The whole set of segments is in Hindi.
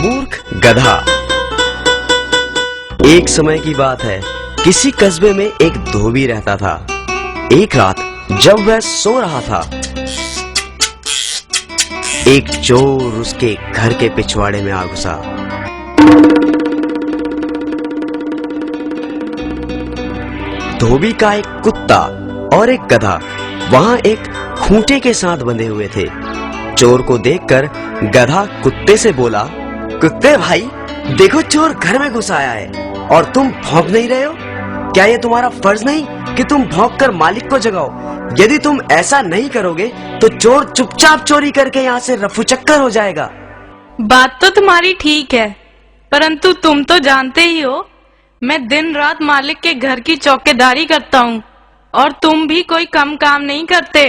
मूर्ख गधा। एक समय की बात है, किसी कस्बे में एक धोबी रहता था। एक रात जब वह सो रहा था, एक चोर उसके घर के पिछवाड़े में आ घुसा। धोबी का एक कुत्ता और एक गधा वहां एक खूंटे के साथ बंधे हुए थे। चोर को देखकर गधा कुत्ते से बोला, कुत्ते भाई, देखो चोर घर में घुस आया है और तुम भौंक नहीं रहे हो। क्या ये तुम्हारा फर्ज नहीं कि तुम भौंक कर मालिक को जगाओ? यदि तुम ऐसा नहीं करोगे तो चोर चुपचाप चोरी करके यहाँ से रफू चक्कर हो जाएगा। बात तो तुम्हारी ठीक है, परंतु तुम तो जानते ही हो मैं दिन रात मालिक के घर की चौकीदारी करता हूँ और तुम भी कोई कम काम नहीं करते,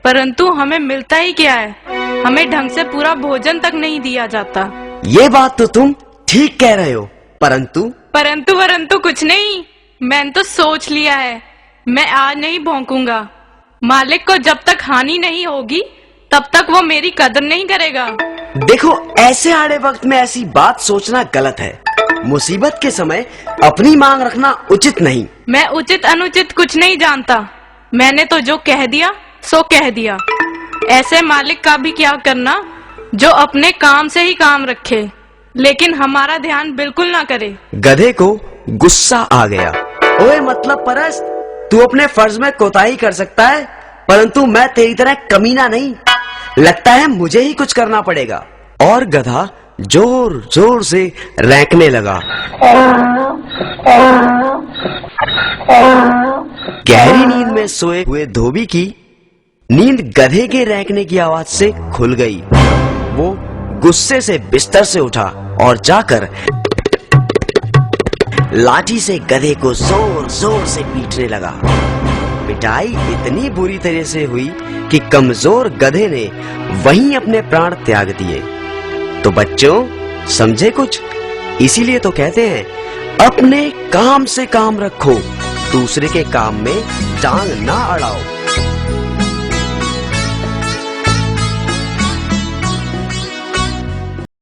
परंतु हमें मिलता ही क्या है? हमें ढंग से पूरा भोजन तक नहीं दिया जाता। ये बात तो तुम ठीक कह रहे हो, परंतु कुछ नहीं। मैंने तो सोच लिया है, मैं आज नहीं भौंकूंगा। मालिक को जब तक हानि नहीं होगी तब तक वो मेरी कदर नहीं करेगा। देखो, ऐसे आड़े वक्त में ऐसी बात सोचना गलत है। मुसीबत के समय अपनी मांग रखना उचित नहीं। मैं उचित अनुचित कुछ नहीं जानता। मैंने तो जो कह दिया सो कह दिया। ऐसे मालिक का भी क्या करना जो अपने काम से ही काम रखे, लेकिन हमारा ध्यान बिल्कुल ना करे। गधे को गुस्सा आ गया। ओए मतलब परस्त, तू अपने फर्ज में कोताही कर सकता है, परंतु मैं तेरी तरह कमीना नहीं। लगता है मुझे ही कुछ करना पड़ेगा। और गधा जोर जोर से रैंकने लगा। गहरी नींद में सोए हुए धोबी की नींद गधे के रैंकने की आवाज से खुल गई। वो गुस्से से बिस्तर से उठा और जाकर लाठी से गधे को जोर जोर से पीटने लगा। पिटाई इतनी बुरी तरह से हुई कि कमजोर गधे ने वहीं अपने प्राण त्याग दिए। तो बच्चों, समझे कुछ? इसीलिए तो कहते हैं, अपने काम से काम रखो, दूसरे के काम में टांग ना अड़ाओ।